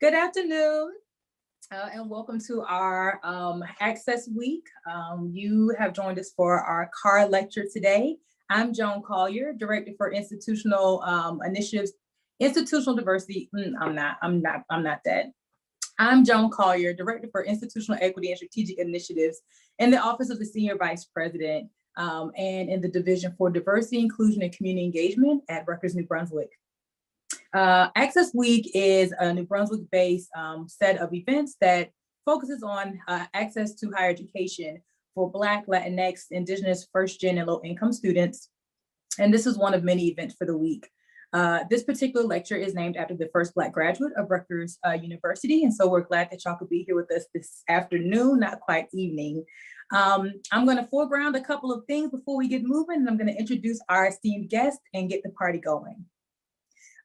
Good afternoon, and welcome to our Access Week. You have joined us for our CAR lecture today. I'm Joan Collier, Director for Institutional Initiatives, Institutional Diversity. I'm not that. I'm Joan Collier, Director for Institutional Equity and Strategic Initiatives in the Office of the Senior Vice President and in the Division for Diversity, Inclusion, and Community Engagement at Rutgers, New Brunswick. Access Week is a New Brunswick-based set of events that focuses on access to higher education for Black, Latinx, Indigenous, first-gen, and low-income students. And this is one of many events for the week. This particular lecture is named after the first Black graduate of Rutgers University. And so we're glad that y'all could be here with us this afternoon, not quite evening. I'm going to foreground a couple of things before we get moving, and I'm going to introduce our esteemed guest and get the party going.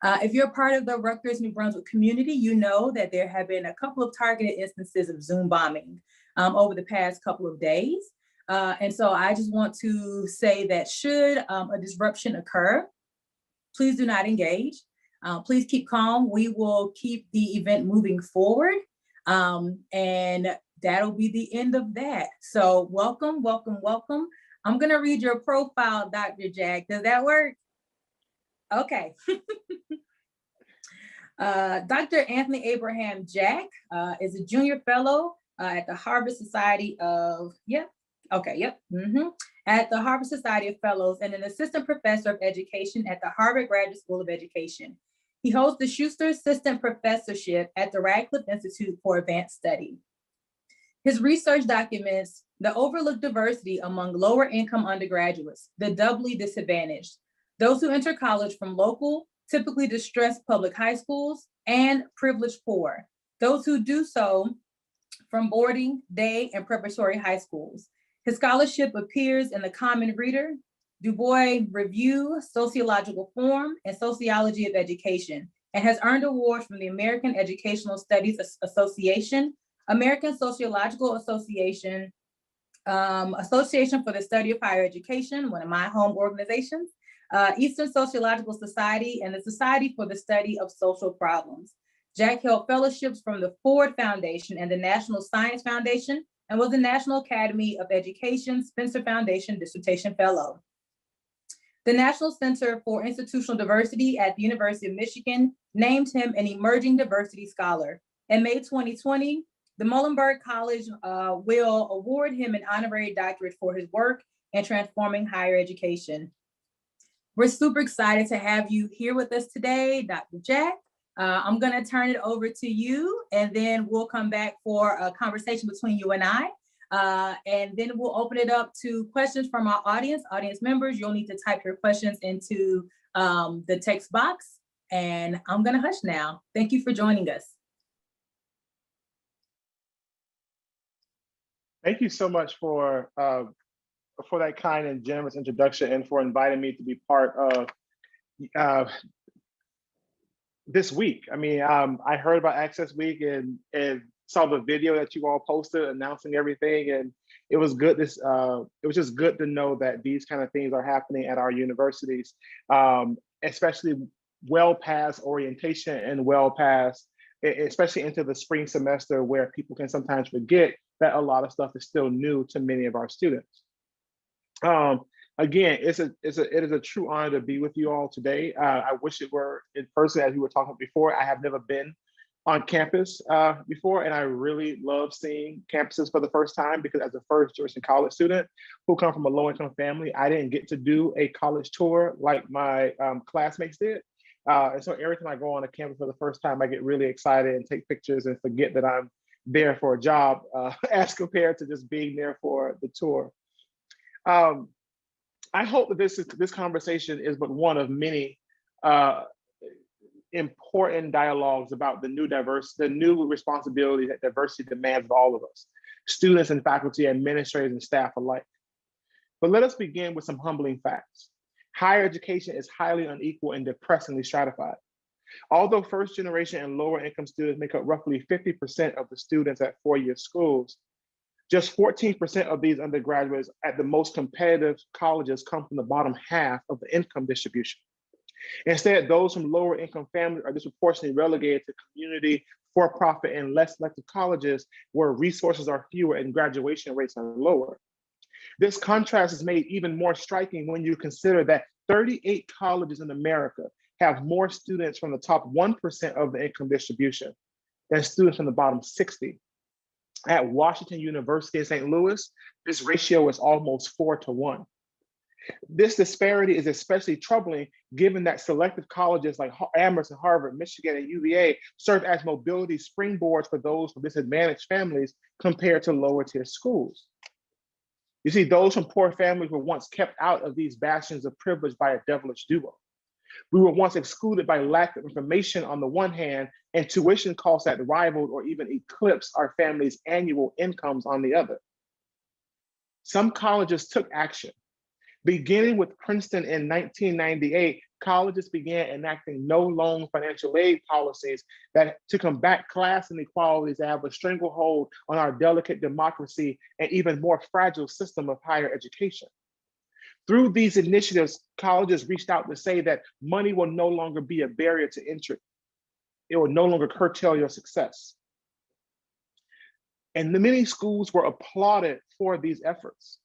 If you're part of the Rutgers New Brunswick community, you know that there have been a couple of targeted instances of Zoom bombing over the past couple of days. And so I just want to say that should a disruption occur, please do not engage. Please keep calm. We will keep the event moving forward. And that'll be the end of that. So welcome, welcome, welcome. I'm gonna read your profile, Dr. Jack. Does that work? Okay. Dr. Anthony Abraham Jack is a junior fellow at the Harvard Society of, at the Harvard Society of Fellows and an assistant professor of education at the Harvard Graduate School of Education. He holds the Schuster Assistant Professorship at the Radcliffe Institute for Advanced Study. His research documents the overlooked diversity among lower income undergraduates, the doubly disadvantaged, those who enter college from local, typically distressed public high schools, and privileged poor, those who do so from boarding, day, and preparatory high schools. His scholarship appears in the Common Reader, Du Bois Review, Sociological Form, and Sociology of Education, and has earned awards from the American Educational Studies Association, American Sociological Association, Association for the Study of Higher Education, one of my home organizations, Eastern Sociological Society, and the Society for the Study of Social Problems. Jack held fellowships from the Ford Foundation and the National Science Foundation, and was the National Academy of Education Spencer Foundation Dissertation Fellow. The National Center for Institutional Diversity at the University of Michigan named him an Emerging Diversity Scholar. In May 2020, the Muhlenberg College will award him an honorary doctorate for his work in transforming higher education. We're super excited to have you here with us today, Dr. Jack. I'm going to turn it over to you, and then we'll come back for a conversation between you and I. And then we'll open it up to questions from our audience members. You'll need to type your questions into the text box, and I'm going to hush now. Thank you for joining us. Thank you so much for that kind and generous introduction, and for inviting me to be part of this week. I mean, I heard about Access Week and saw the video that you all posted announcing everything, and it was good. It was just good to know that these kind of things are happening at our universities, especially well past orientation and well past, especially into the spring semester, where people can sometimes forget that a lot of stuff is still new to many of our students. Again, it is a true honor to be with you all today. I wish it were in person, as we were talking before. I have never been on campus before, and I really love seeing campuses for the first time, because as a first generation college student who come from a low income family, I didn't get to do a college tour like my classmates did. And so every time I go on a campus for the first time, I get really excited and take pictures and forget that I'm there for a job as compared to just being there for the tour. I hope that this conversation is but one of many important dialogues about the new responsibility that diversity demands of all of us, students and faculty, administrators and staff alike. But let us begin with some humbling facts. Higher education is highly unequal and depressingly stratified. Although first generation and lower income students make up roughly 50% of the students at four-year schools, just 14% of these undergraduates at the most competitive colleges come from the bottom half of the income distribution. Instead, those from lower income families are disproportionately relegated to community for-profit and less selective colleges where resources are fewer and graduation rates are lower. This contrast is made even more striking when you consider that 38 colleges in America have more students from the top 1% of the income distribution than students from the bottom 60. At Washington University in St. Louis, this ratio is almost 4-1. This disparity is especially troubling given that selective colleges like Amherst and Harvard, Michigan, and UVA serve as mobility springboards for those from disadvantaged families compared to lower tier schools. You see, those from poor families were once kept out of these bastions of privilege by a devilish duo. We were once excluded by lack of information on the one hand and tuition costs that rivaled or even eclipsed our families' annual incomes on the other. Some colleges took action. Beginning with Princeton in 1998, colleges began enacting no loan financial aid policies that to combat class inequalities that have a stranglehold on our delicate democracy and even more fragile system of higher education. Through these initiatives, colleges reached out to say that money will no longer be a barrier to entry. It will no longer curtail your success. And the many schools were applauded for these efforts.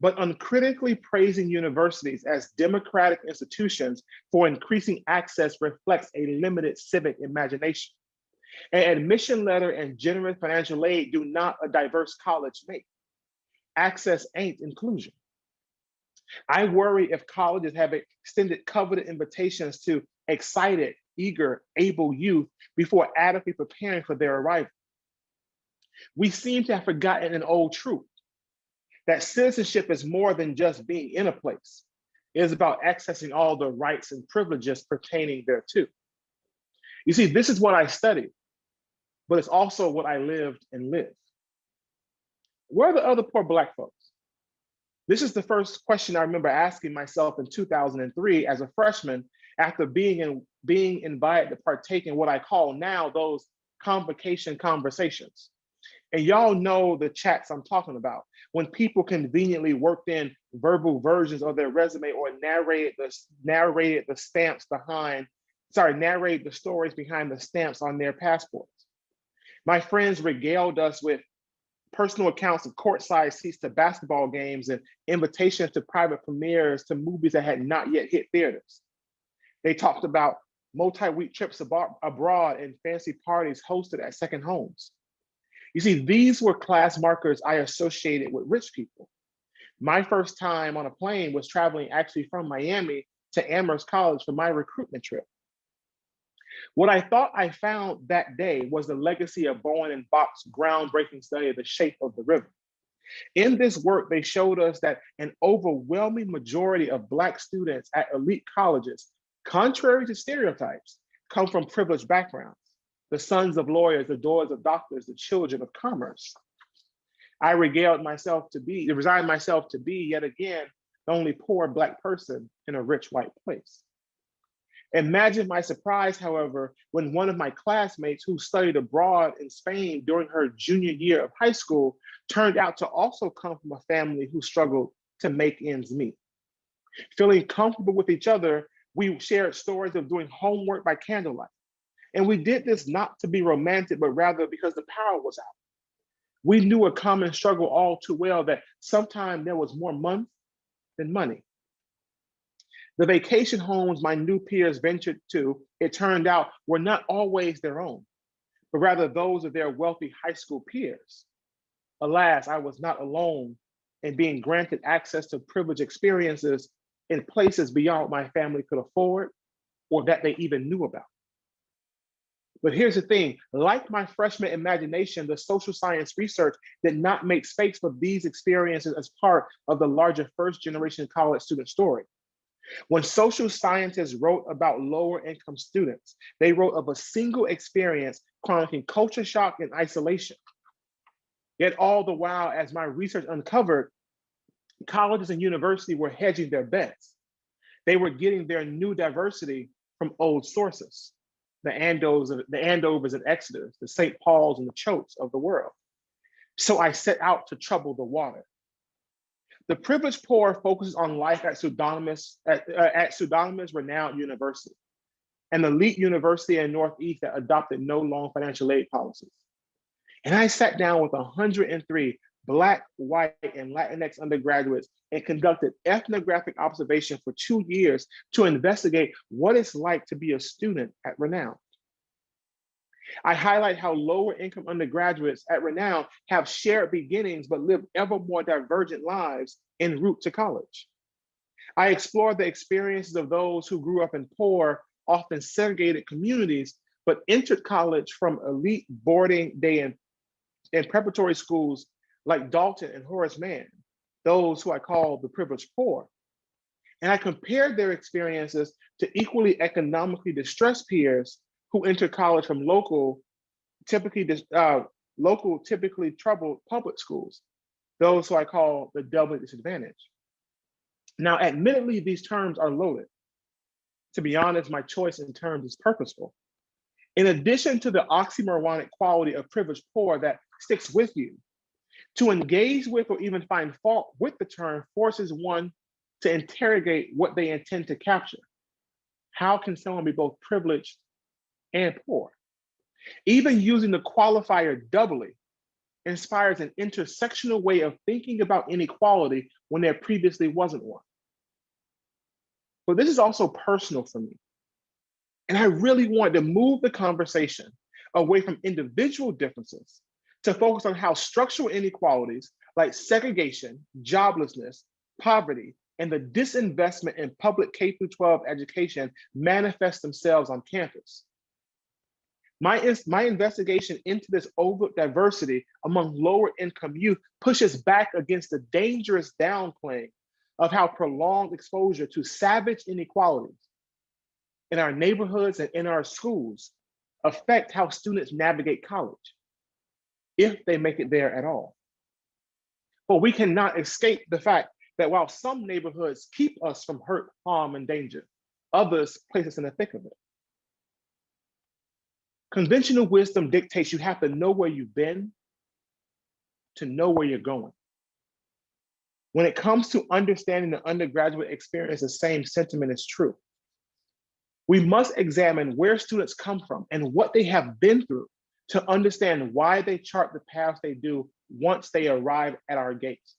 But uncritically praising universities as democratic institutions for increasing access reflects a limited civic imagination. An admission letter and generous financial aid do not a diverse college make. Access ain't inclusion. I worry if colleges have extended coveted invitations to excited, eager, able youth before adequately preparing for their arrival. We seem to have forgotten an old truth, that citizenship is more than just being in a place. It is about accessing all the rights and privileges pertaining thereto. You see, this is what I studied, but it's also what I lived and live. Where are the other poor Black folks? This is the first question I remember asking myself in 2003 as a freshman after being invited to partake in what I call now those convocation conversations. And y'all know the chats I'm talking about, when people conveniently worked in verbal versions of their resume or narrated the stories behind the stamps on their passports. My friends regaled us with personal accounts of courtside seats to basketball games and invitations to private premieres to movies that had not yet hit theaters. They talked about multi-week trips abroad and fancy parties hosted at second homes. You see, these were class markers I associated with rich people. My first time on a plane was traveling actually from Miami to Amherst College for my recruitment trip. What I thought I found that day was the legacy of Bowen and Bach's groundbreaking study of the shape of the river. In this work, they showed us that an overwhelming majority of Black students at elite colleges, contrary to stereotypes, come from privileged backgrounds. The sons of lawyers, the daughters of doctors, the children of commerce. I resigned myself to be yet again the only poor Black person in a rich white place. Imagine my surprise, however, when one of my classmates who studied abroad in Spain during her junior year of high school turned out to also come from a family who struggled to make ends meet. Feeling comfortable with each other, we shared stories of doing homework by candlelight. And we did this not to be romantic, but rather because the power was out. We knew a common struggle all too well that sometimes there was more month than money. The vacation homes my new peers ventured to, it turned out, were not always their own, but rather those of their wealthy high school peers. Alas, I was not alone in being granted access to privileged experiences in places beyond what my family could afford or that they even knew about. But here's the thing, like my freshman imagination, the social science research did not make space for these experiences as part of the larger first generation college student story. When social scientists wrote about lower income students, they wrote of a single experience chronicling culture shock and isolation. Yet all the while, as my research uncovered, colleges and universities were hedging their bets. They were getting their new diversity from old sources. The Andovers and Exeters, the St. Pauls and the Choates of the world. So I set out to trouble the water. The privileged poor focuses on life at pseudonymous renowned university. an elite university in Northeast that adopted no loan financial aid policies. And I sat down with 103 Black, white, and Latinx undergraduates and conducted ethnographic observation for 2 years to investigate what it's like to be a student at Renown. I highlight how lower income undergraduates at Renown have shared beginnings but live ever more divergent lives en route to college. I explore the experiences of those who grew up in poor, often segregated communities, but entered college from elite boarding day and preparatory schools like Dalton and Horace Mann, those who I call the privileged poor. And I compared their experiences to equally economically distressed peers who entered college from local, typically troubled public schools, those who I call the doubly disadvantaged. Now, admittedly, these terms are loaded. To be honest, my choice in terms is purposeful. In addition to the oxymoronic quality of privileged poor that sticks with you, to engage with or even find fault with the term forces one to interrogate what they intend to capture. How can someone be both privileged and poor? Even using the qualifier doubly inspires an intersectional way of thinking about inequality when there previously wasn't one. But this is also personal for me. And I really wanted to move the conversation away from individual differences to focus on how structural inequalities like segregation, joblessness, poverty, and the disinvestment in public K-12 education manifest themselves on campus. My investigation into this overt diversity among lower income youth pushes back against the dangerous downplaying of how prolonged exposure to savage inequalities in our neighborhoods and in our schools affect how students navigate college, if they make it there at all. But we cannot escape the fact that while some neighborhoods keep us from hurt, harm, and danger, others place us in the thick of it. Conventional wisdom dictates you have to know where you've been to know where you're going. When it comes to understanding the undergraduate experience, the same sentiment is true. We must examine where students come from and what they have been through to understand why they chart the paths they do once they arrive at our gates.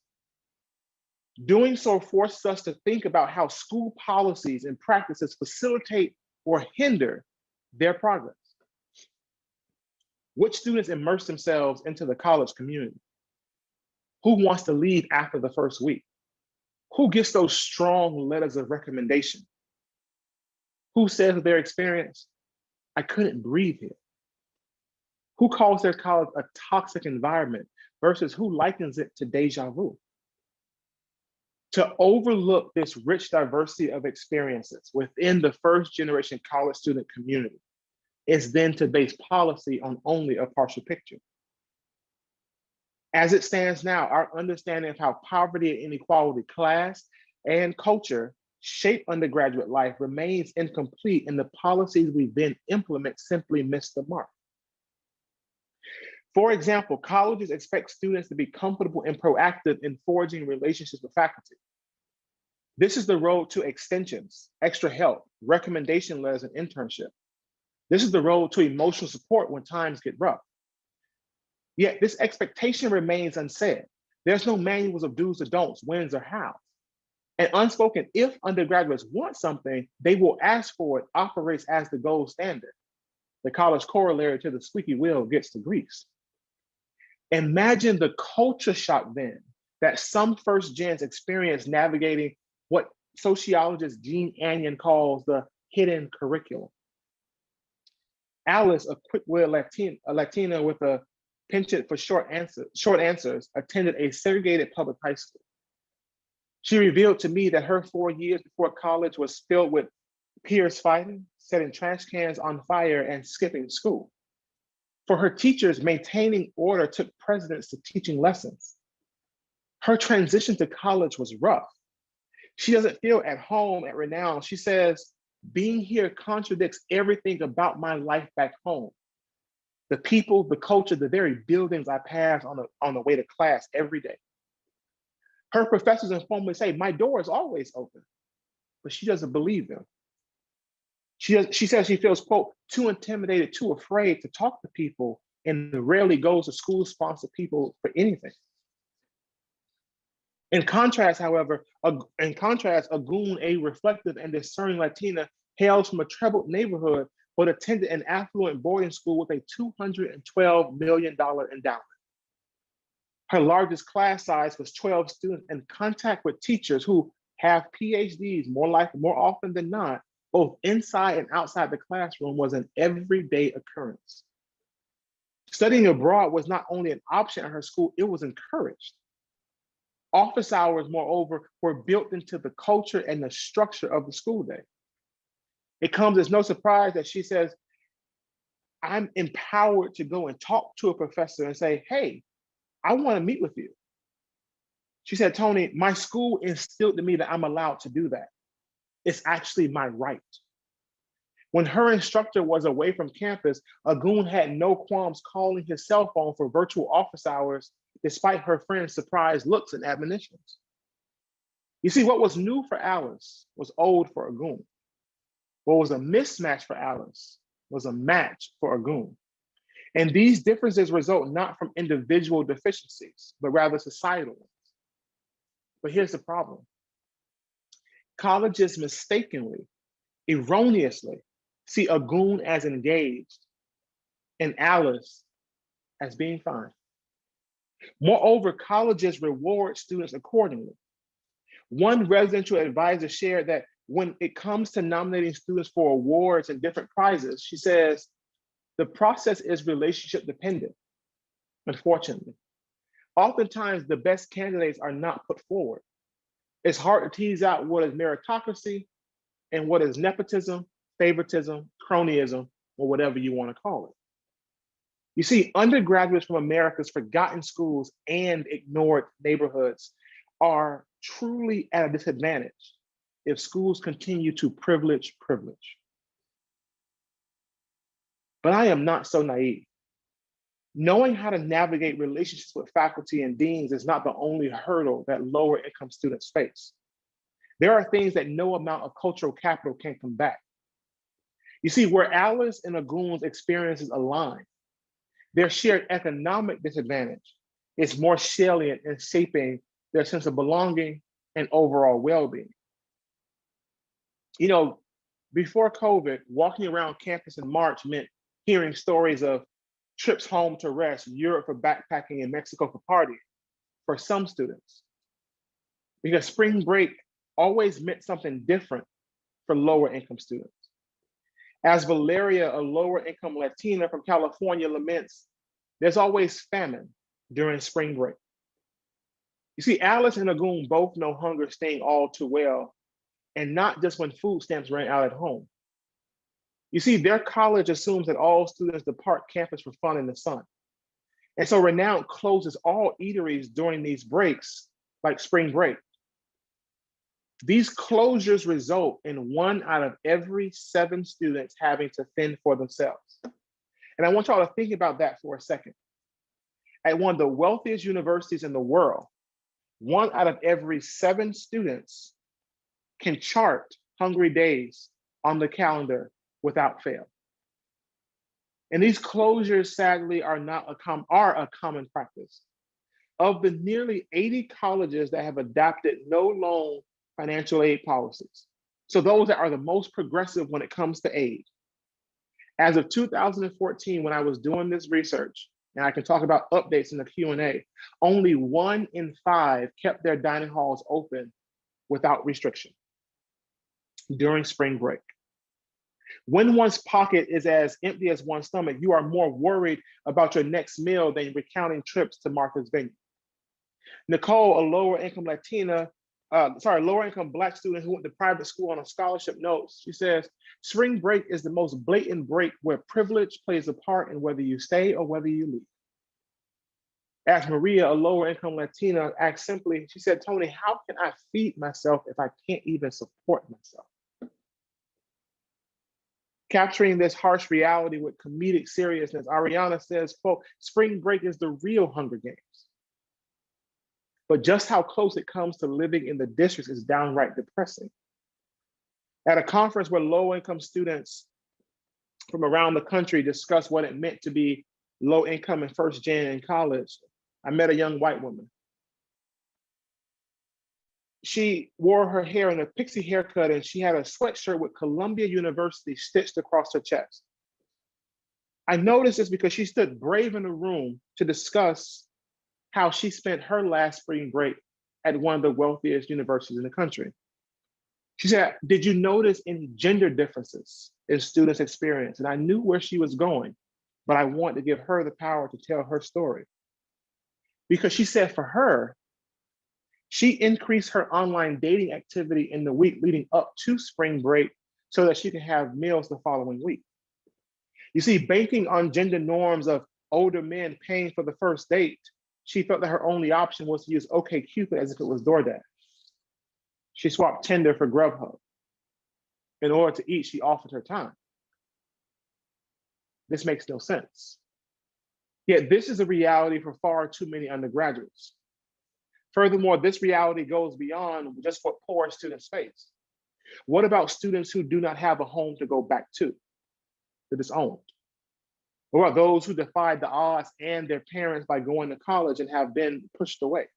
Doing so forces us to think about how school policies and practices facilitate or hinder their progress. Which students immerse themselves into the college community? Who wants to leave after the first week? Who gets those strong letters of recommendation? Who says of their experience, I couldn't breathe here? Who calls their college a toxic environment versus who likens it to deja vu? To overlook this rich diversity of experiences within the first generation college student community is then to base policy on only a partial picture. As it stands now, our understanding of how poverty and inequality, class, and culture shape undergraduate life remains incomplete, and the policies we then implement simply miss the mark. For example, colleges expect students to be comfortable and proactive in forging relationships with faculty. This is the road to extensions, extra help, recommendation letters, and internship. This is the road to emotional support when times get rough. Yet this expectation remains unsaid. There's no manuals of do's or don'ts, whens or hows. And unspoken, if undergraduates want something, they will ask for it, operates as the gold standard. The college corollary to the squeaky wheel gets the grease. Imagine the culture shock then that some first gens experience navigating what sociologist Jean Anyon calls the hidden curriculum. Alice, a quick-witted Latina with a penchant for short answers, attended a segregated public high school. She revealed to me that her 4 years before college was filled with peers fighting, setting trash cans on fire, and skipping school. For her teachers, maintaining order took precedence to teaching lessons. Her transition to college was rough. She doesn't feel at home at Renown. She says, being here contradicts everything about my life back home. The people, the culture, the very buildings I pass on the way to class every day. Her professors informally say, my door is always open, but she doesn't believe them. She says she feels, quote, too intimidated, too afraid to talk to people, and rarely goes to school-sponsored people for anything. In contrast, however, Agun, a reflective and discerning Latina, hails from a troubled neighborhood, but attended an affluent boarding school with a $212 million endowment. Her largest class size was 12 students, and contact with teachers who have PhDs more often than not, both inside and outside the classroom, was an everyday occurrence. Studying abroad was not only an option at her school, it was encouraged. Office hours, moreover, were built into the culture and the structure of the school day. It comes as no surprise that she says, I'm empowered to go and talk to a professor and say, hey, I want to meet with you. She said, Tony, my school instilled in me that I'm allowed to do that. It's actually my right. When her instructor was away from campus, Agun had no qualms calling his cell phone for virtual office hours, despite her friend's surprised looks and admonitions. You see, what was new for Alice was old for Agun. What was a mismatch for Alice was a match for Agun. And these differences result not from individual deficiencies, but rather societal ones. But here's the problem. Colleges mistakenly, erroneously, see Agun as engaged and Alice as being fine. Moreover, colleges reward students accordingly. One residential advisor shared that when it comes to nominating students for awards and different prizes, she says, the process is relationship dependent, unfortunately. Oftentimes, the best candidates are not put forward. It's hard to tease out what is meritocracy and what is nepotism, favoritism, cronyism, or whatever you want to call it. You see, undergraduates from America's forgotten schools and ignored neighborhoods are truly at a disadvantage if schools continue to privilege privilege. But I am not so naive. Knowing how to navigate relationships with faculty and deans is not the only hurdle that lower income students face. There are things that no amount of cultural capital can combat. You see, where Alice and Agun's experiences align, their shared economic disadvantage is more salient in shaping their sense of belonging and overall well-being. You know, before COVID, walking around campus in March meant hearing stories of trips home to rest, Europe for backpacking, and Mexico for partying for some students. Because spring break always meant something different for lower income students. As Valeria, a lower income Latina from California, laments, there's always famine during spring break. You see, Alice and Agun both know hunger staying all too well, and not just when food stamps ran out at home. You see, their college assumes that all students depart campus for fun in the sun. And so Renown closes all eateries during these breaks, like spring break. These closures result in 1 out of every 7 students having to fend for themselves. And I want y'all to think about that for a second. At one of the wealthiest universities in the world, 1 out of every 7 students can chart hungry days on the calendar without fail. And these closures, sadly, are a common practice. Of the nearly 80 colleges that have adopted no loan financial aid policies, so those that are the most progressive when it comes to aid, as of 2014, when I was doing this research, and I can talk about updates in the Q&A, only 1 in 5 kept their dining halls open without restriction during spring break. When one's pocket is as empty as one's stomach, you are more worried about your next meal than recounting trips to Martha's Vineyard. Nicole, a lower income Black student who went to private school on a scholarship, notes, she says, spring break is the most blatant break where privilege plays a part in whether you stay or whether you leave. As Maria, a lower income Latina, asked simply, she said, Tony, how can I feed myself if I can't even support myself? Capturing this harsh reality with comedic seriousness, Ariana says, quote, spring break is the real Hunger Games. But just how close it comes to living in the districts is downright depressing. At a conference where low-income students from around the country discussed what it meant to be low income and first gen in college, I met a young white woman. She wore her hair in a pixie haircut, and she had a sweatshirt with Columbia University stitched across her chest. I noticed this because she stood brave in a room to discuss how she spent her last spring break at one of the wealthiest universities in the country. She said, "Did you notice any gender differences in students' experience?" And I knew where she was going, but I wanted to give her the power to tell her story. Because she said for her, she increased her online dating activity in the week leading up to spring break so that she could have meals the following week. You see, banking on gender norms of older men paying for the first date, she felt that her only option was to use OkCupid as if it was DoorDash. She swapped Tinder for Grubhub. In order to eat, she offered her time. This makes no sense. Yet this is a reality for far too many undergraduates. Furthermore, this reality goes beyond just what poor students face. What about students who do not have a home to go back to, that is owned? What about those who defied the odds and their parents by going to college and have been pushed away?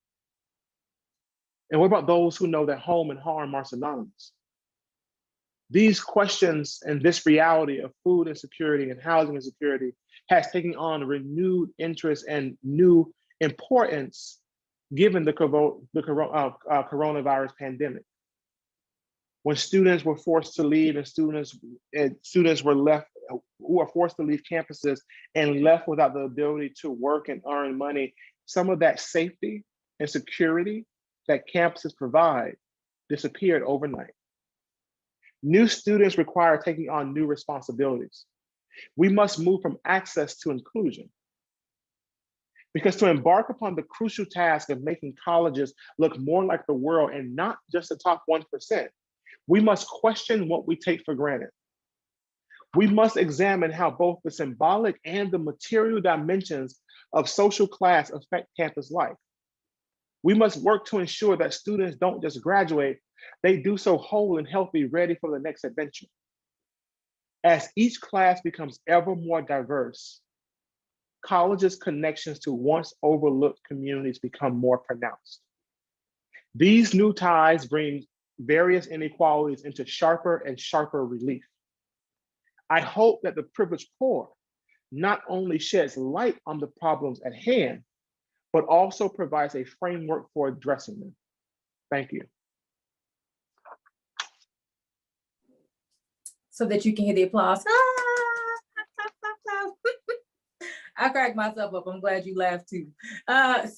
And what about those who know that home and harm are synonymous? These questions and this reality of food insecurity and housing insecurity has taken on renewed interest and new importance given the coronavirus pandemic. When students were forced to leave and students were left, who were forced to leave campuses and left without the ability to work and earn money, some of that safety and security that campuses provide disappeared overnight. New students require taking on new responsibilities. We must move from access to inclusion. Because to embark upon the crucial task of making colleges look more like the world and not just the top 1%, we must question what we take for granted. We must examine how both the symbolic and the material dimensions of social class affect campus life. We must work to ensure that students don't just graduate, they do so whole and healthy, ready for the next adventure. As each class becomes ever more diverse, colleges' connections to once overlooked communities become more pronounced. These new ties bring various inequalities into sharper and sharper relief. I hope that the privileged poor not only sheds light on the problems at hand, but also provides a framework for addressing them. Thank you. So that you can hear the applause. I cracked myself up. I'm glad you laughed too. I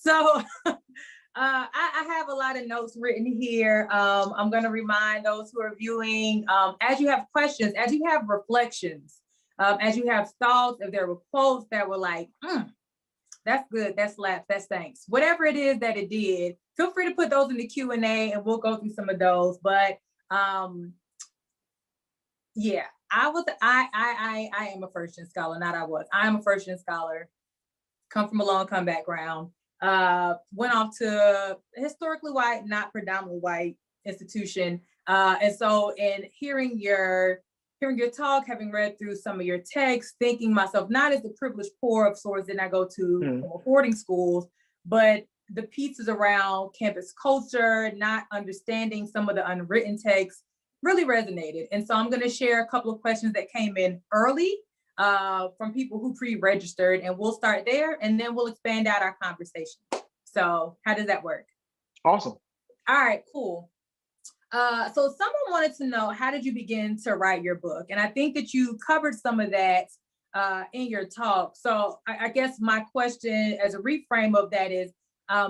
have a lot of notes written here. I'm going to remind those who are viewing, as you have questions, as you have reflections, as you have thoughts, if there were quotes that were like, that's good, that's slaps, that's thanks. Whatever it is that it did, feel free to put those in the Q&A and we'll go through some of those. But yeah, I am a first-gen scholar, I am a first-gen scholar, come from a low-income background, went off to historically white, not predominantly white institution. And so in hearing your talk, having read through some of your texts, thinking myself, not as the privileged poor of sorts that I go to boarding schools, but the pieces around campus culture, not understanding some of the unwritten texts really resonated. And so I'm going to share a couple of questions that came in early from people who pre-registered, and we'll start there and then we'll expand out our conversation. So how does that work? Awesome. All right, cool. So someone wanted to know, how did you begin to write your book? And I think that you covered some of that in your talk. So I guess my question as a reframe of that is,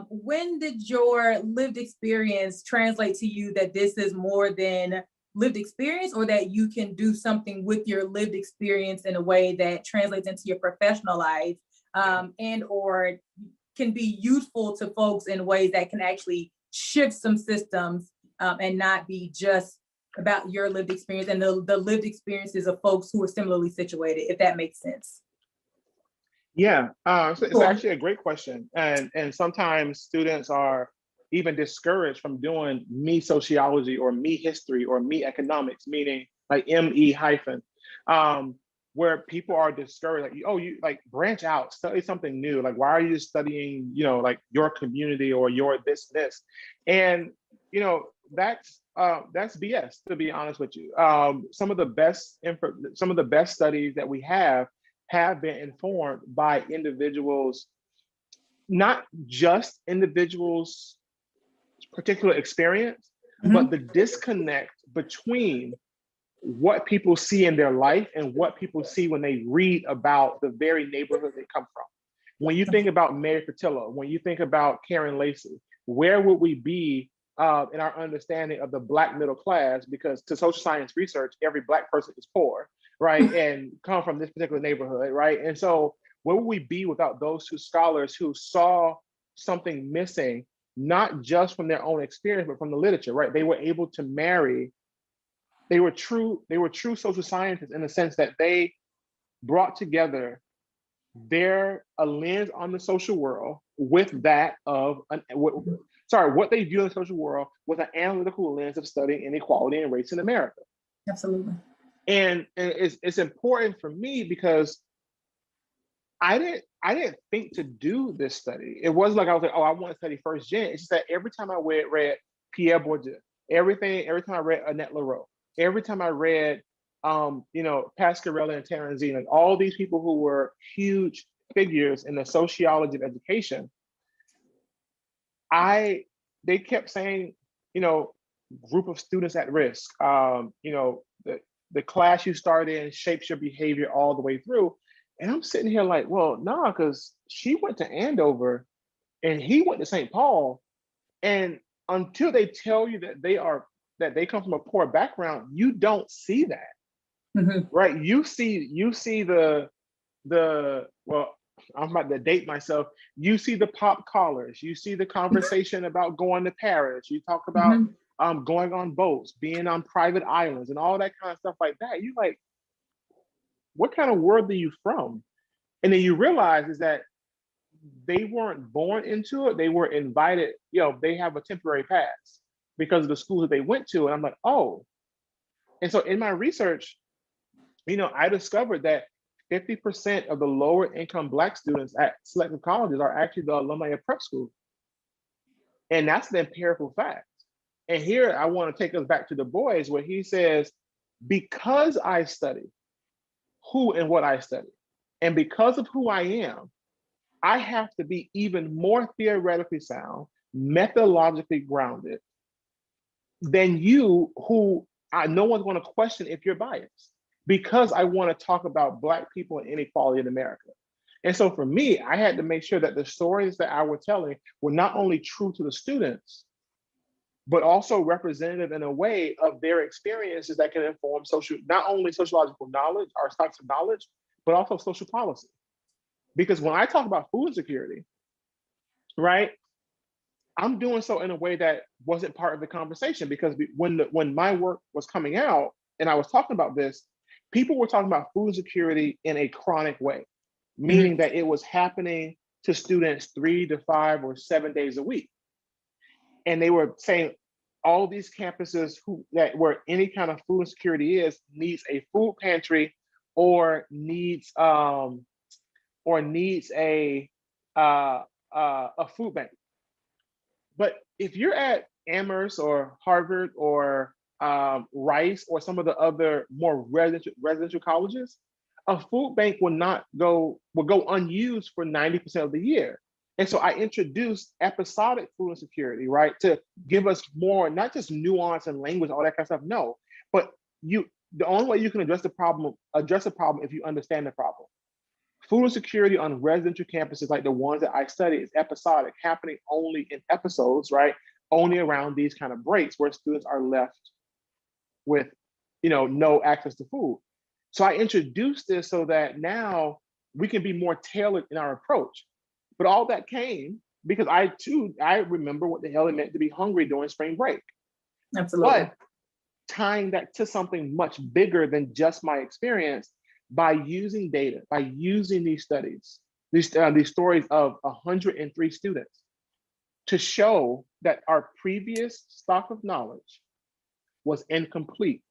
when did your lived experience translate to you that this is more than lived experience, or that you can do something with your lived experience in a way that translates into your professional life, and or can be useful to folks in ways that can actually shift some systems and not be just about your lived experience and the lived experiences of folks who are similarly situated, if that makes sense? Yeah, so it's actually a great question. And sometimes students are even discouraged from doing me sociology or me history or me economics, meaning like ME hyphen, where people are discouraged, like, oh, you like branch out, study something new. Like, why are you studying, like your community or your this? And that's BS, to be honest with you. Some of the best studies that we have been informed by individuals, not just individuals' particular experience, but the disconnect between what people see in their life and what people see when they read about the very neighborhood they come from. When you think about Mary Patillo, when you think about Karen Lacey, where would we be in our understanding of the Black middle class? Because to social science research, every Black person is poor, right? And come from this particular neighborhood, right? And so where would we be without those two scholars who saw something missing, not just from their own experience, but from the literature, right? They were able to marry. They were true social scientists in the sense that they brought together a lens on the social world with that of what they view in the social world with an analytical lens of studying inequality and race in America. Absolutely. And it's important for me because I didn't think to do this study. It wasn't like I was like, oh, I want to study first gen. It's just that every time I read Pierre Bourdieu, every time I read Annette Leroux, every time I read Pasquarelli and Terenzino, and all these people who were huge figures in the sociology of education, they kept saying, group of students at risk, the class you start in shapes your behavior all the way through. And I'm sitting here like, well, no, because she went to Andover and he went to St. Paul. And until they tell you that they come from a poor background, you don't see that, right? You see the well, I'm about to date myself. You see the pop collars. You see the conversation about going to Paris. You talk about going on boats, being on private islands, and all that kind of stuff like that. You like, what kind of world are you from? And then you realize is that they weren't born into it. They were invited. They have a temporary pass because of the schools that they went to. And I'm like, oh. And so in my research, I discovered that 50% of the lower income Black students at selective colleges are actually the alumni of prep school. And that's the empirical fact. And here I want to take us back to Du Bois, where he says, because I study who and what I study, and because of who I am, I have to be even more theoretically sound, methodologically grounded than you, who no one's going to question if you're biased, because I want to talk about Black people and inequality in America. And so for me, I had to make sure that the stories that I was telling were not only true to the students, but also representative in a way of their experiences that can inform not only sociological knowledge, our stocks of knowledge, but also social policy. Because when I talk about food insecurity, right, I'm doing so in a way that wasn't part of the conversation, because when my work was coming out and I was talking about this, people were talking about food insecurity in a chronic way, meaning that it was happening to students 3 to 5 or 7 days a week. And they were saying all these campuses where any kind of food insecurity needs a food pantry or needs a food bank. But if you're at Amherst or Harvard or Rice or some of the other more residential colleges, a food bank will go unused for 90% of the year. And so I introduced episodic food insecurity, right, to give us more, not just nuance and language, all that kind of stuff. No, but the only way you can address the problem if you understand the problem. Food insecurity on residential campuses like the ones that I study is episodic, happening only in episodes, right? Only around these kind of breaks where students are left with, no access to food. So I introduced this so that now we can be more tailored in our approach. But all that came because I remember what the hell it meant to be hungry during spring break. Absolutely. But tying that to something much bigger than just my experience, by using data, by using these studies, these stories of 103 students to show that our previous stock of knowledge was incomplete.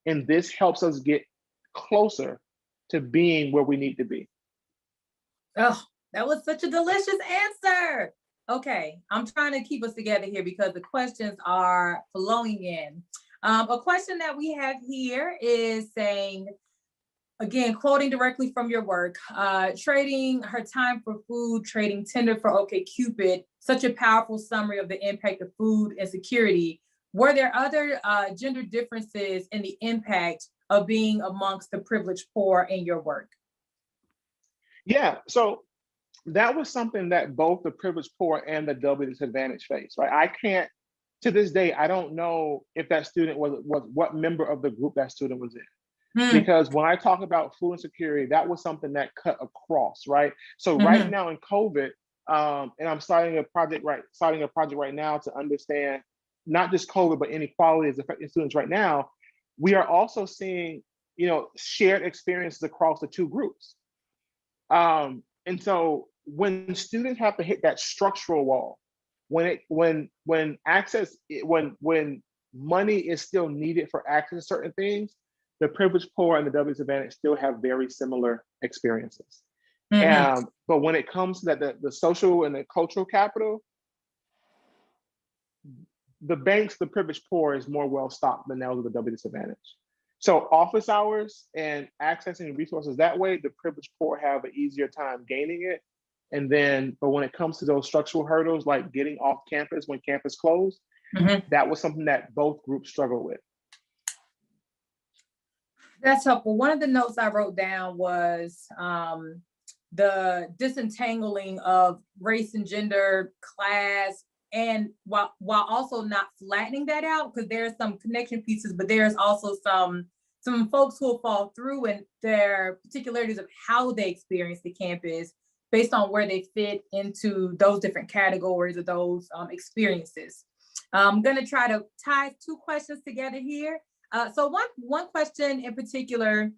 And this helps us get closer to being where we need to be. Oh, that was such a delicious answer. Okay, I'm trying to keep us together here because the questions are flowing in. A question that we have here is saying, again, quoting directly from your work, trading her time for food, trading Tinder for OkCupid, such a powerful summary of the impact of food insecurity. Were there other gender differences in the impact of being amongst the privileged poor in your work? Yeah, so that was something that both the privileged poor and the doubly disadvantaged face, right? I can't, to this day, I don't know if that student was what member of the group that student was in. Because when I talk about food insecurity, that was something that cut across, right? So right now in COVID, and I'm starting a project right now to understand not just COVID, but inequality is affecting students right now. We are also seeing, shared experiences across the two groups. And so when students have to hit that structural wall, when money is still needed for access to certain things, the privileged poor and the doubly disadvantaged still have very similar experiences. But when it comes to the social and the cultural capital, the privileged poor is more well-stocked than those of the doubly disadvantaged. So office hours and accessing resources that way, the privileged poor have an easier time gaining it. But when it comes to those structural hurdles, like getting off campus when campus closed, that was something that both groups struggle with. That's helpful. One of the notes I wrote down was the disentangling of race and gender, class, and while also not flattening that out, because there's some connection pieces, but there's also some folks who will fall through and their particularities of how they experience the campus based on where they fit into those different categories of those experiences. I'm going to try to tie two questions together here. So one question in particular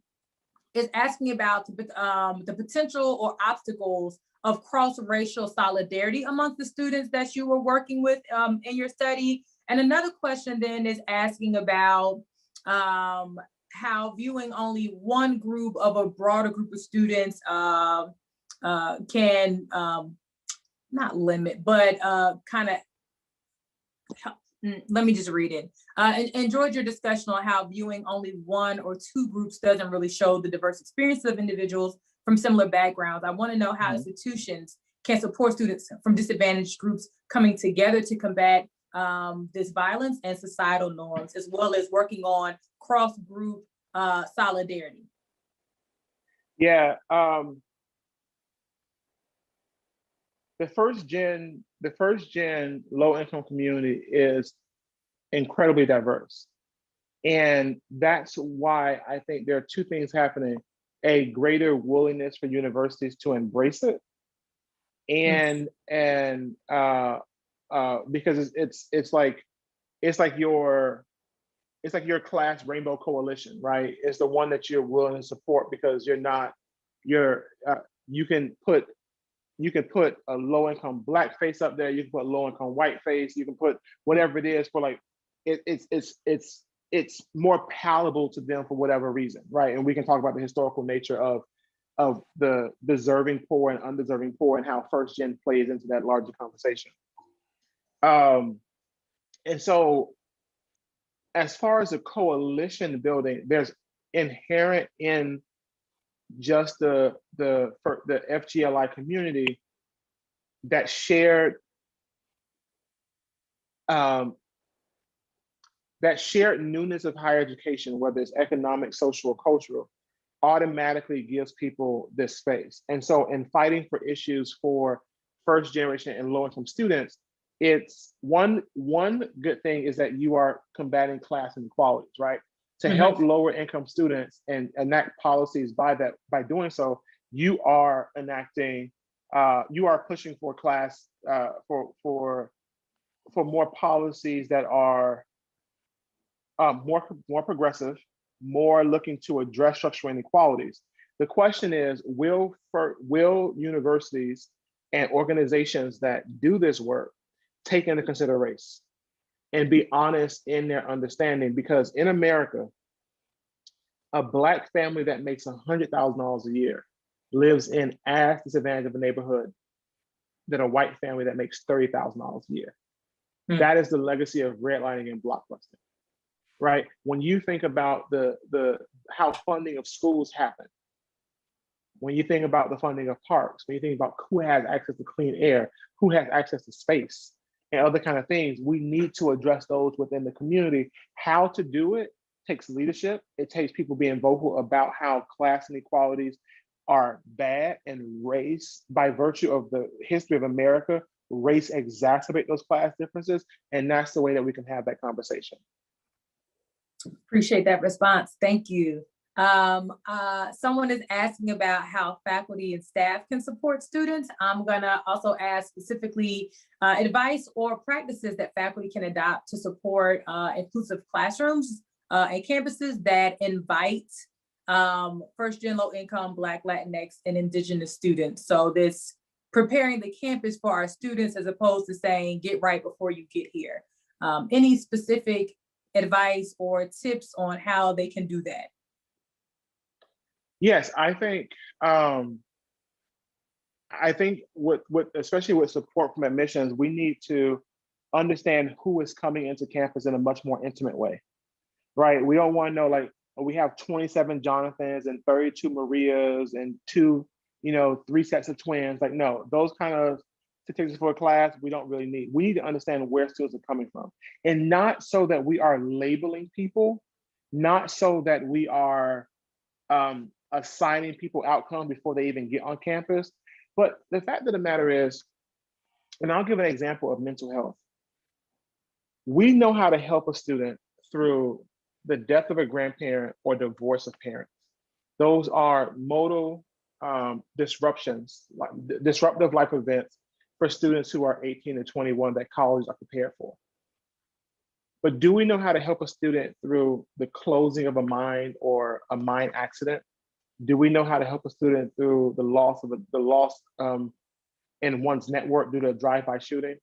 is asking about the potential or obstacles of cross-racial solidarity amongst the students that you were working with in your study. And another question then is asking about how viewing only one group of a broader group of students can not limit, but kind of help. Let me just read it. Enjoyed your discussion on how viewing only one or two groups doesn't really show the diverse experiences of individuals from similar backgrounds. I want to know how institutions can support students from disadvantaged groups coming together to combat this violence and societal norms, as well as working on cross-group solidarity. Yeah. The first gen low-income community is incredibly diverse. And that's why I think there are two things happening: a greater willingness for universities to embrace it, and because it's like your class rainbow coalition, right? It's the one that you're willing to support because you can put a low-income Black face up there. You can put a low-income white face. You can put whatever it is for, like, it's more palatable to them for whatever reason, right? And we can talk about the historical nature of the deserving poor and undeserving poor and how first gen plays into that larger conversation. And so, as far as the coalition building, there's inherent in just the FGLI community that shared newness of higher education, whether it's economic, social, or cultural, automatically gives people this space. And so in fighting for issues for first generation and low income students, it's one good thing is that you are combating class inequalities, right? To help lower income students and enact policies by doing so, you are pushing for class for more policies that are more progressive, more looking to address structural inequalities. The question is, will universities and organizations that do this work take into consider race and be honest in their understanding. Because in America, a Black family that makes $100,000 a year lives in as disadvantage of a neighborhood than a white family that makes $30,000 a year. That is the legacy of redlining and blockbusting, right? When you think about the how funding of schools happen, when you think about the funding of parks, when you think about who has access to clean air, who has access to space, and other kind of things, we need to address those within the community. How to do it takes leadership. It takes people being vocal about how class inequalities are bad, and race, by virtue of the history of America, race exacerbate those class differences. And that's the way that we can have that conversation. Appreciate that response. Thank you. Someone is asking about how faculty and staff can support students. I'm gonna also ask specifically advice or practices that faculty can adopt to support inclusive classrooms and campuses that invite first-gen low-income Black, Latinx, and Indigenous students. So this preparing the campus for our students as opposed to saying, get right before you get here. Any specific advice or tips on how they can do that? Yes, I think with especially with support from admissions, we need to understand who is coming into campus in a much more intimate way, right? We don't want to know, like, we have 27 Jonathans and 32 Marias and 3 sets of twins. Like, no, those kind of statistics for a class, we don't really need. We need to understand where students are coming from. And not so that we are labeling people, not so that we are assigning people outcomes before they even get on campus. But the fact of the matter is, and I'll give an example of mental health. We know how to help a student through the death of a grandparent or divorce of parents. Those are modal disruptions, like disruptive life events for students who are 18 to 21 that colleges are prepared for. But do we know how to help a student through the closing of a mine or a mine accident? Do we know how to help a student through the loss in one's network due to a drive-by shooting?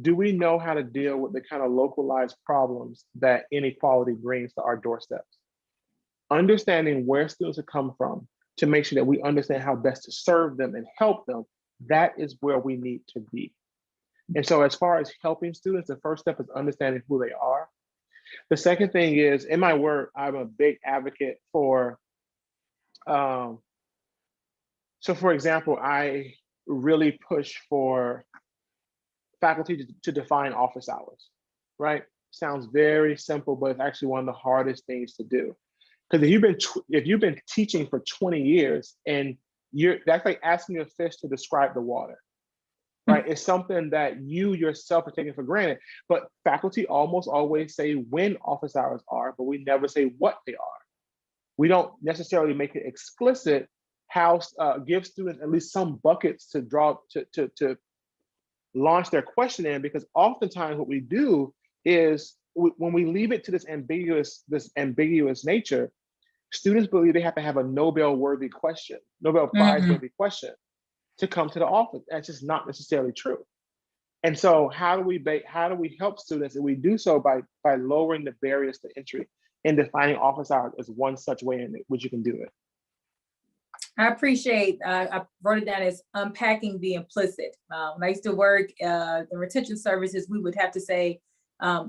Do we know how to deal with the kind of localized problems that inequality brings to our doorsteps? Understanding where students have come from to make sure that we understand how best to serve them and help them, that is where we need to be. And so as far as helping students, the first step is understanding who they are. The second thing is, in my work, I'm a big advocate for, so for example, I really push for faculty to define office hours, right? Sounds very simple, but it's actually one of the hardest things to do. Because if you've been teaching for 20 years and that's like asking a fish to describe the water, right? It's something that you yourself are taking for granted. But faculty almost always say when office hours are, but we never say what they are. We don't necessarily make it explicit how give students at least some buckets to draw to launch their question in, because oftentimes what we do is when we leave it to this ambiguous nature, students believe they have to have a Nobel Prize worthy question to come to the office. That's just not necessarily true. And so how do we help students? And we do so by lowering the barriers to entry and defining office hours as one such way in which you can do it. I appreciate, I wrote it down as unpacking the implicit. When I used to work in retention services, we would have to say,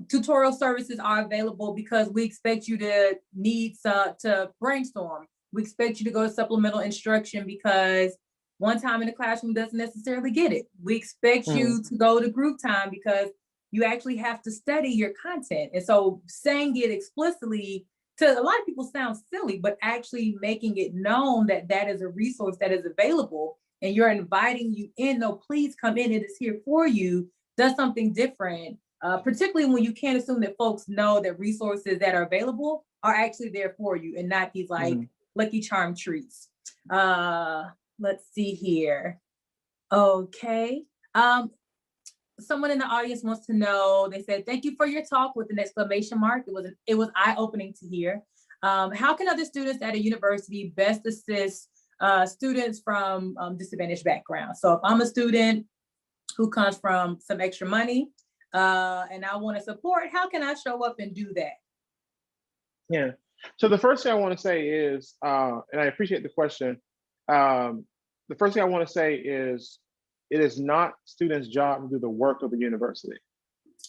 tutorial services are available because we expect you to to brainstorm. We expect you to go to supplemental instruction because one time in the classroom doesn't necessarily get it. We expect you to go to group time because you actually have to study your content. And so saying it explicitly to a lot of people sounds silly, but actually making it known that that is a resource that is available and you're inviting you in, no, please come in, it is here for you, does something different, particularly when you can't assume that folks know that resources that are available are actually there for you and not these like Lucky Charm treats. Let's see here. Okay. Someone in the audience wants to know, they said, thank you for your talk with an exclamation mark. It was eye-opening to hear. How can other students at a university best assist students from disadvantaged backgrounds? So if I'm a student who comes from some extra money and I want to support, how can I show up and do that? Yeah. So the first thing I want to say is, and I appreciate the question. The first thing I want to say is, it is not students' job to do the work of the university.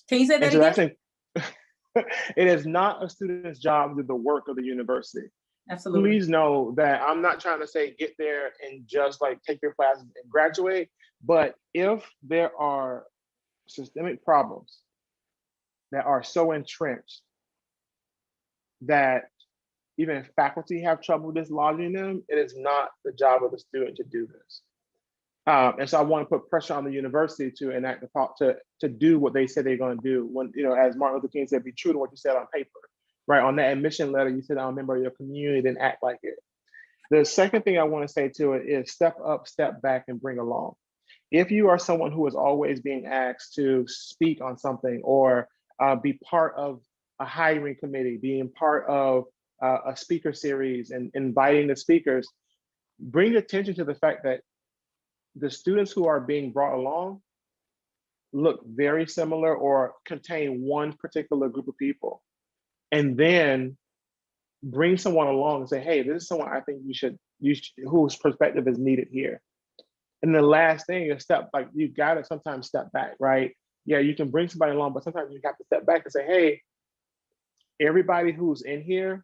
Can you say that And so again? I think it is not a student's job to do the work of the university. Absolutely. Please know that I'm not trying to say get there and just like take your classes and graduate. But if there are systemic problems that are so entrenched that even faculty have trouble dislodging them, it is not the job of the student to do this. And so I want to put pressure on the university to enact to do what they said they're going to do. When, as Martin Luther King said, be true to what you said on paper, right? On that admission letter, you said, I'm a member of your community, then act like it. The second thing I want to say to it is step up, step back, and bring along. If you are someone who is always being asked to speak on something or be part of a hiring committee, being part of a speaker series and inviting the speakers, bring attention to the fact that the students who are being brought along look very similar or contain one particular group of people. And then bring someone along and say, hey, this is someone I think you should whose perspective is needed here. And the last thing is you gotta sometimes step back, right? Yeah, you can bring somebody along, but sometimes you have to step back and say, hey, everybody who's in here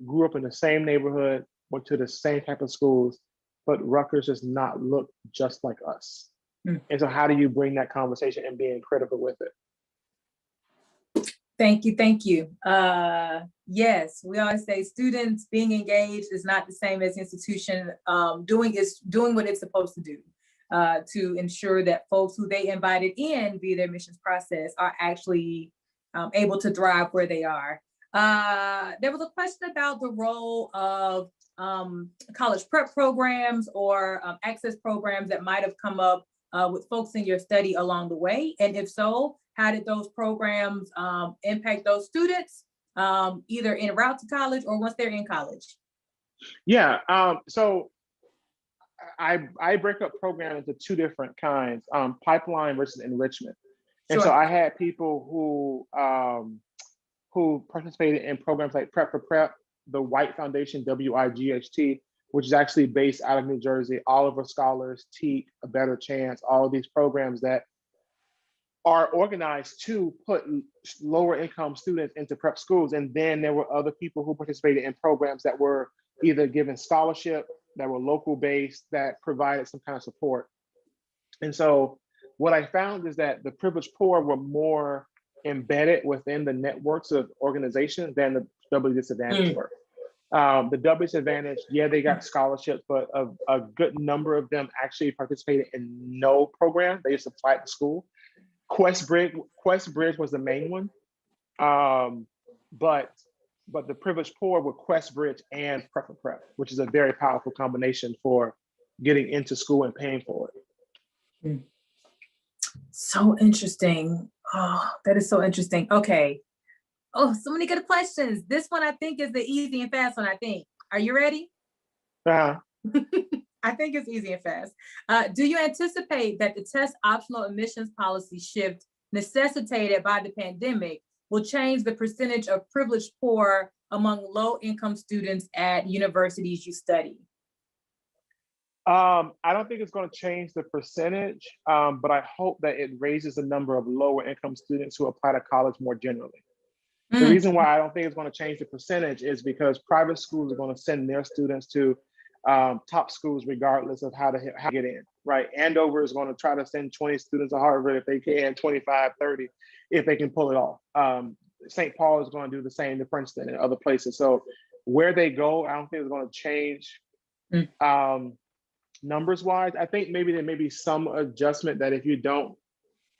grew up in the same neighborhood, went to the same type of schools, but Rutgers does not look just like us. Mm. And so how do you bring that conversation and being critical with it? Thank you, thank you. Yes, we always say students being engaged is not the same as institution doing what it's supposed to do to ensure that folks who they invited in via their admissions process are actually able to thrive where they are. There was a question about the role of college prep programs or access programs that might have come up with folks in your study along the way. And if so, how did those programs impact those students, either en route to college or once they're in college? Yeah, so I break up programs into two different kinds, pipeline versus enrichment. And Sure. so I had people who participated in programs like Prep for Prep, the White Foundation, WIGHT, which is actually based out of New Jersey, Oliver Scholars, TEAC, A Better Chance, all of these programs that are organized to put lower income students into prep schools. And then there were other people who participated in programs that were either given scholarship, that were local based, that provided some kind of support. And so what I found is that the privileged poor were more embedded within the networks of organizations than the doubly disadvantaged were. The doubly disadvantaged, yeah, they got scholarships, but a good number of them actually participated in no program. They just applied to school. Quest Bridge was the main one, but the privileged poor were Quest Bridge and Prep for Prep, which is a very powerful combination for getting into school and paying for it. So interesting. Oh, that is so interesting. Okay. Oh, so many good questions. This one I think is the easy and fast one, I think. Are you ready? I think it's easy and fast. Do you anticipate that the test optional admissions policy shift necessitated by the pandemic will change the percentage of privileged poor among low-income students at universities you study? I don't think it's going to change the percentage, but I hope that it raises the number of lower income students who apply to college more generally. The reason why I don't think it's going to change the percentage is because private schools are going to send their students to top schools regardless of how to get in, right? Andover is going to try to send 20 students to Harvard if they can, 25, 30, if they can pull it off. St. Paul is going to do the same to Princeton and other places. So where they go, I don't think it's going to change numbers wise. I think maybe there may be some adjustment that if you don't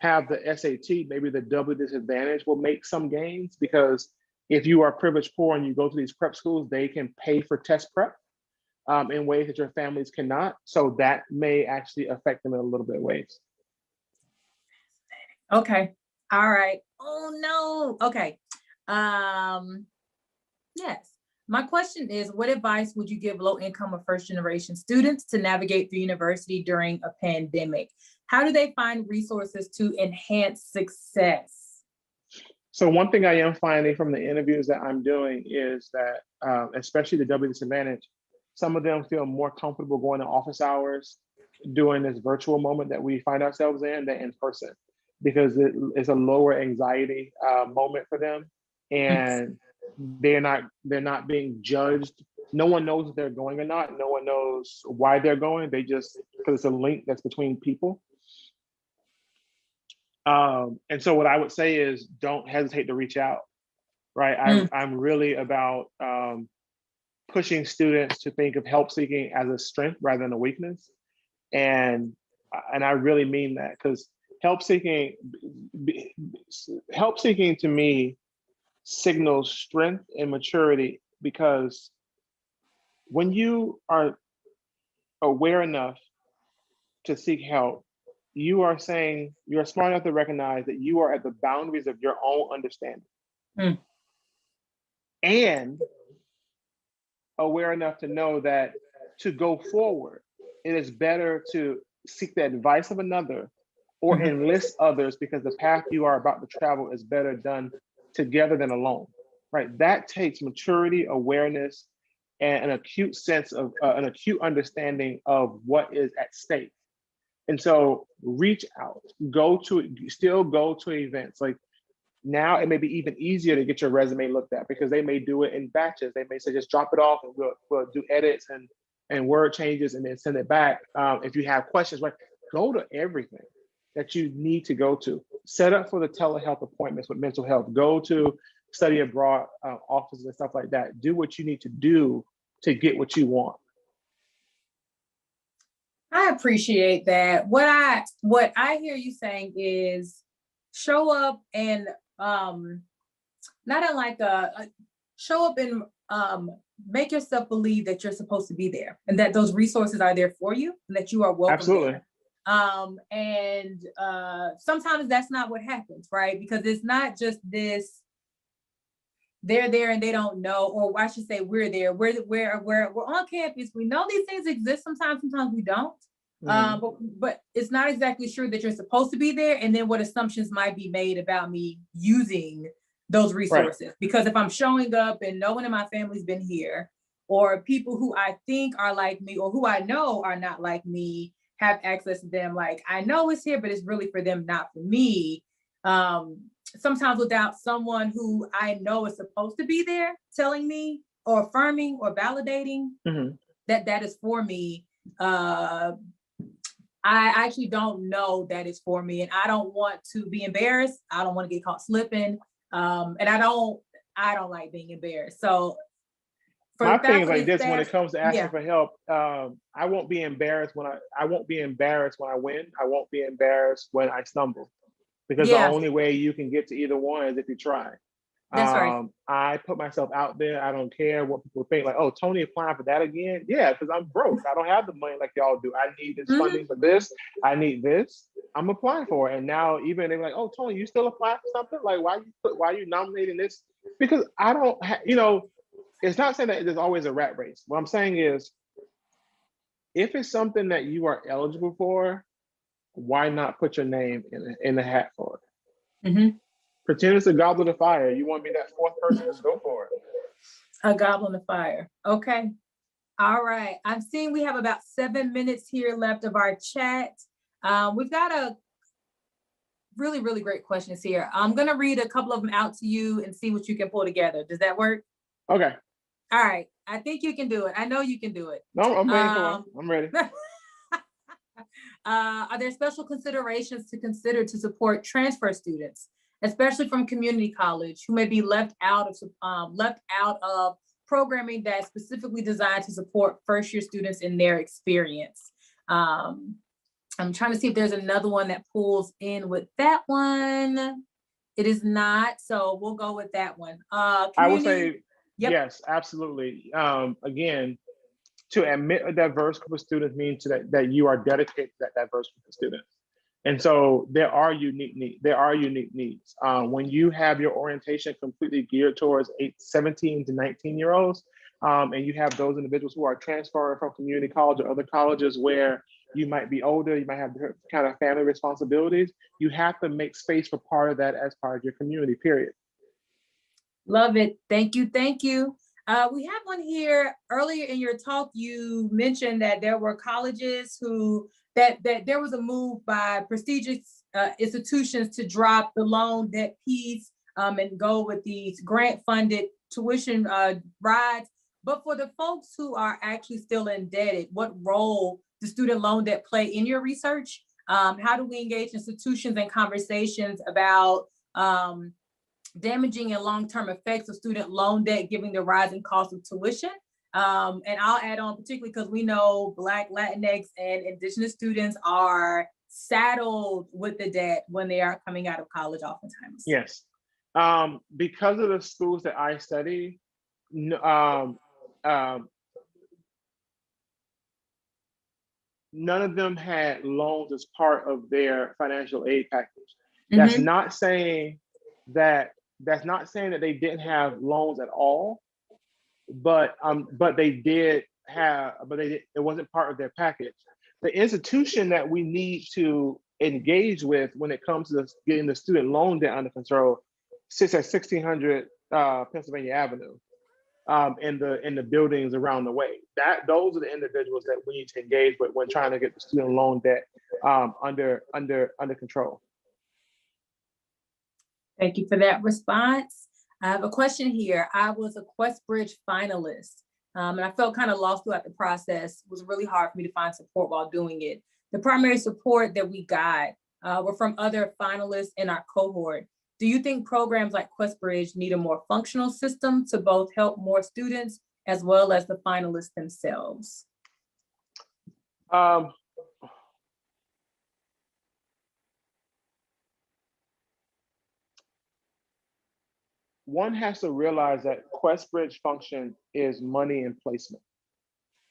have the SAT, maybe the double disadvantage will make some gains, because if you are privileged poor and you go to these prep schools, they can pay for test prep in ways that your families cannot. So that may actually affect them in a little bit of ways. Okay. All right. Oh no. Okay. Yes. My question is, what advice would you give low income or first generation students to navigate through university during a pandemic? How do they find resources to enhance success? So one thing I am finding from the interviews that I'm doing is that, especially the W disadvantage, some of them feel more comfortable going to office hours during this virtual moment that we find ourselves in than in person, because it's a lower anxiety moment for them, and they're not being judged. No one knows if they're going or not. No one knows why they're going. They just, because it's a link that's between people. And so what I would say is, don't hesitate to reach out, right? I'm really about pushing students to think of help seeking as a strength rather than a weakness. And I really mean that, because help seeking to me signals strength and maturity, because when you are aware enough to seek help, you are saying, you're smart enough to recognize that you are at the boundaries of your own understanding. And aware enough to know that to go forward, it is better to seek the advice of another or enlist others, because the path you are about to travel is better done together than alone, right? That takes maturity, awareness, and an acute sense of an acute understanding of what is at stake. And so reach out, still go to events. Like, now it may be even easier to get your resume looked at, because they may do it in batches. They may say, just drop it off and we'll do edits and word changes and then send it back. If you have questions, right, go to everything that you need to go to. Set up for the telehealth appointments with mental health. Go to study abroad offices and stuff like that. Do what you need to do to get what you want. I appreciate that. What I hear you saying is, show up and not in like show up and make yourself believe that you're supposed to be there, and that those resources are there for you, and that you are welcome. Absolutely. There. Sometimes that's not what happens, right? Because it's not just this, they're there and they don't know, or I should say we're there. We're on campus. We know these things exist sometimes we don't. But it's not exactly sure that you're supposed to be there, and then what assumptions might be made about me using those resources. Right. Because if I'm showing up and no one in my family's been here, or people who I think are like me or who I know are not like me have access to them, like, I know it's here, but it's really for them, not for me. Sometimes without someone who I know is supposed to be there telling me or affirming or validating that is for me, I actually don't know that it's for me, and I don't want to be embarrassed. I don't want to get caught slipping, and I don't like being embarrassed. So my thing is like this: when it comes to asking for help, I won't be embarrassed when I won't be embarrassed when I win. I won't be embarrassed when I stumble, because the only way you can get to either one is if you try. That's right. I put myself out there. I don't care what people think. Like, oh, Tony applying for that again? Yeah, because I'm broke. I don't have the money like y'all do. I need this funding for this. I need this. I'm applying for it. And now even they're like, oh, Tony, you still apply for something? Like, why are you nominating this? Because I don't, it's not saying that there's always a rat race. What I'm saying is, if it's something that you are eligible for, why not put your name in the hat for it? Pretend it's a goblet of fire. You want to be that fourth person, just go for it. A goblet of fire. Okay. All right. I'm seeing we have about 7 minutes here left of our chat. We've got a really, really great questions here. I'm going to read a couple of them out to you and see what you can pull together. Does that work? Okay. All right. I think you can do it. I know you can do it. No, I'm ready for it. I'm ready. Are there special considerations to consider to support transfer students, especially from community college, who may be left out of programming that's specifically designed to support first-year students in their experience? I'm trying to see if there's another one that pulls in with that one. It is not, so we'll go with that one. I would say, yes, absolutely. Again, to admit a diverse group of students means that you are dedicated to that diverse group of students. And so there are unique needs. When you have your orientation completely geared towards 17 to 19-year-olds, and you have those individuals who are transferring from community college or other colleges where you might be older, you might have different kind of family responsibilities. You have to make space for part of that as part of your community, period. Love it. Thank you. Thank you. We have one here. Earlier in your talk, you mentioned that there were colleges that there was a move by prestigious institutions to drop the loan debt piece and go with these grant-funded tuition rides. But for the folks who are actually still indebted, what role does student loan debt play in your research? How do we engage institutions in conversations about damaging and long-term effects of student loan debt, given the rising cost of tuition? And I'll add on, particularly because we know Black, Latinx, and Indigenous students are saddled with the debt when they are coming out of college oftentimes. Yes. Because of the schools that I study, none of them had loans as part of their financial aid package. That's not saying that they didn't have loans at all, but they did have, it wasn't part of their package. The institution that we need to engage with when it comes to getting the student loan debt under control sits at 1600 Pennsylvania Avenue, in the buildings around the way. Those are the individuals that we need to engage with when trying to get the student loan debt under control. Thank you for that response. I have a question here. I was a QuestBridge finalist, and I felt kind of lost throughout the process. It was really hard for me to find support while doing it. The primary support that we got were from other finalists in our cohort. Do you think programs like QuestBridge need a more functional system to both help more students as well as the finalists themselves? One has to realize that QuestBridge function is money and placement.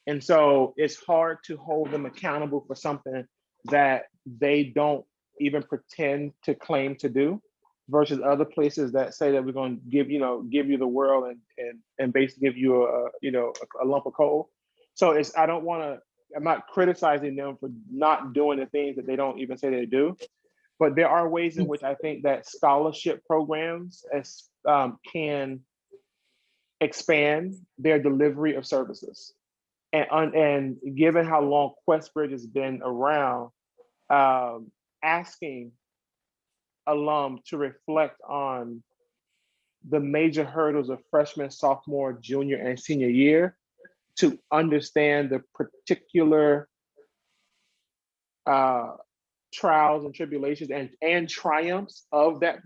And so it's hard to hold them accountable for something that they don't even pretend to claim to do, versus other places that say that we're going to give you the world and basically give you a lump of coal. So I'm not criticizing them for not doing the things that they don't even say they do, but there are ways in which I think that scholarship programs can expand their delivery of services. And given how long QuestBridge has been around, asking alum to reflect on the major hurdles of freshman, sophomore, junior, and senior year to understand the particular trials and tribulations and triumphs of that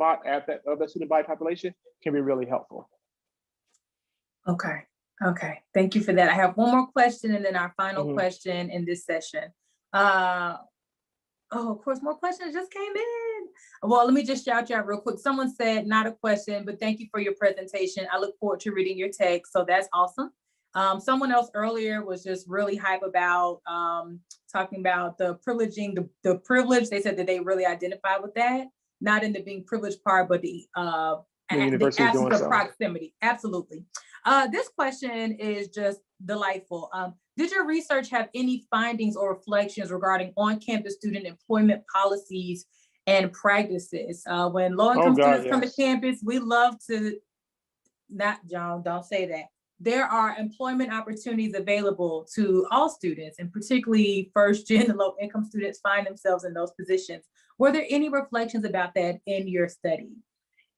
student body population can be really helpful. Okay. Thank you for that. I have one more question and then our final question in this session. Of course, more questions just came in. Well, let me just shout you out real quick. Someone said, not a question, but thank you for your presentation. I look forward to reading your text. So that's awesome. Someone else earlier was just really hype about talking about the privileging, the privilege. They said that they really identify with that, not in the being privileged part, but the absence of proximity. Absolutely. This question is just delightful. Did your research have any findings or reflections regarding on-campus student employment policies and practices? When low-income students come to campus, we love to, not Joan, don't say that. There are employment opportunities available to all students, and particularly first-gen and low-income students find themselves in those positions. Were there any reflections about that in your study?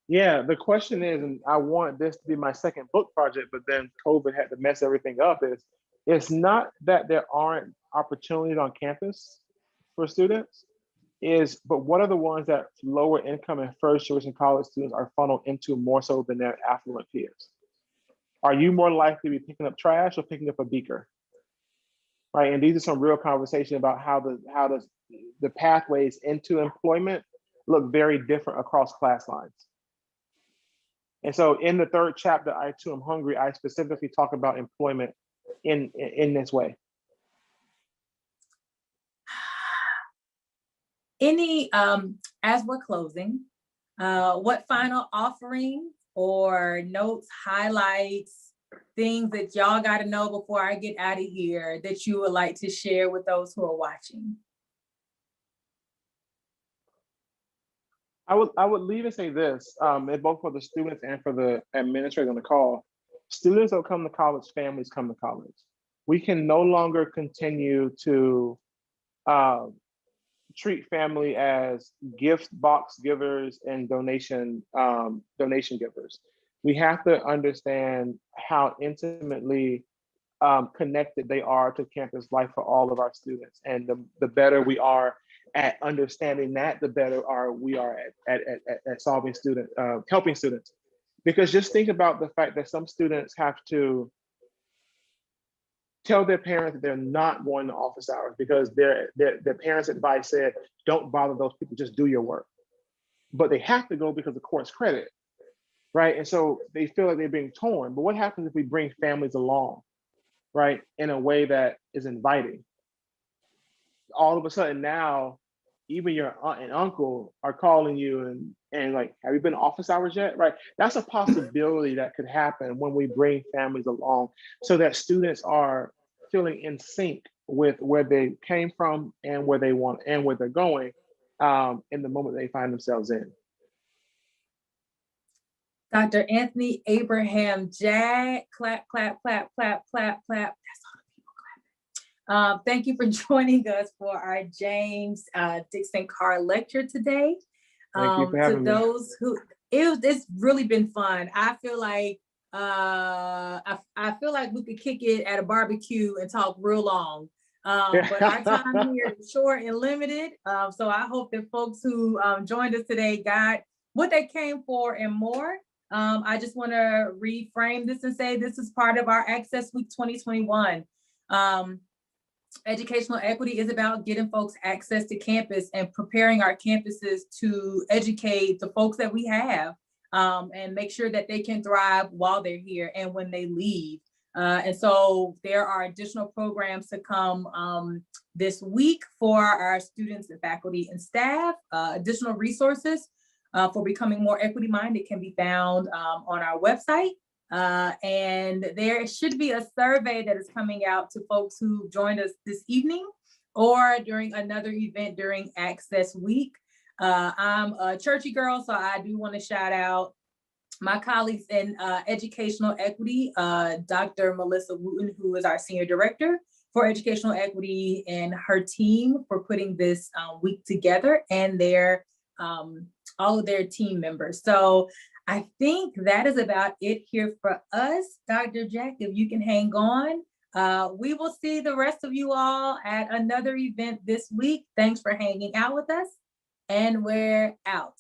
Yeah, the question is, and I want this to be my second book project, but then COVID had to mess everything up, it's not that there aren't opportunities on campus for students, but what are the ones that lower income and first generation college students are funneled into more so than their affluent peers? Are you more likely to be picking up trash or picking up a beaker? Right, and these are some real conversation about how the pathways into employment look very different across class lines. And so in the third chapter, I Too Am Hungry, I specifically talk about employment in this way. As we're closing, what final offering or notes, highlights, things that y'all got to know before I get out of here that you would like to share with those who are watching? I would leave and say this, and both for the students and for the administrators on the call. Students don't come to college, families come to college. We can no longer continue to treat family as gift box givers and donation givers. We have to understand how intimately connected they are to campus life for all of our students. And the better we are at understanding that, the better we are at solving helping students. Because just think about the fact that some students have to tell their parents that they're not going to office hours because their parents' advice said, don't bother those people, just do your work. But they have to go because of course credit, right? And so they feel like they're being torn. But what happens if we bring families along, right, in a way that is inviting? All of a sudden now, even your aunt and uncle are calling you and like, have you been to office hours yet? Right? That's a possibility that could happen when we bring families along so that students are feeling in sync with where they came from and where they want and where they're going in the moment they find themselves in. Dr. Anthony Abraham Jack, clap, clap, clap, clap, clap, clap. That's all the people clapping. Thank you for joining us for our James Dixon Carr lecture today. Thank you for having me. Those who, it's really been fun. I feel like I feel like we could kick it at a barbecue and talk real long. But our time here is short and limited. So I hope that folks who joined us today got what they came for and more. I just want to reframe this and say this is part of our Access Week 2021. Educational equity is about getting folks access to campus and preparing our campuses to educate the folks that we have and make sure that they can thrive while they're here and when they leave. And so there are additional programs to come this week for our students and faculty and staff. Additional resources for becoming more equity minded can be found on our website. And there should be a survey that is coming out to folks who joined us this evening or during another event during Access Week. I'm a churchy girl, so I do want to shout out my colleagues in educational equity, Dr. Melissa Wooten, who is our Senior Director for Educational Equity, and her team for putting this week together, and their all of their team members. So I think that is about it here for us. Dr. Jack, if you can hang on, we will see the rest of you all at another event this week. Thanks for hanging out with us, and we're out.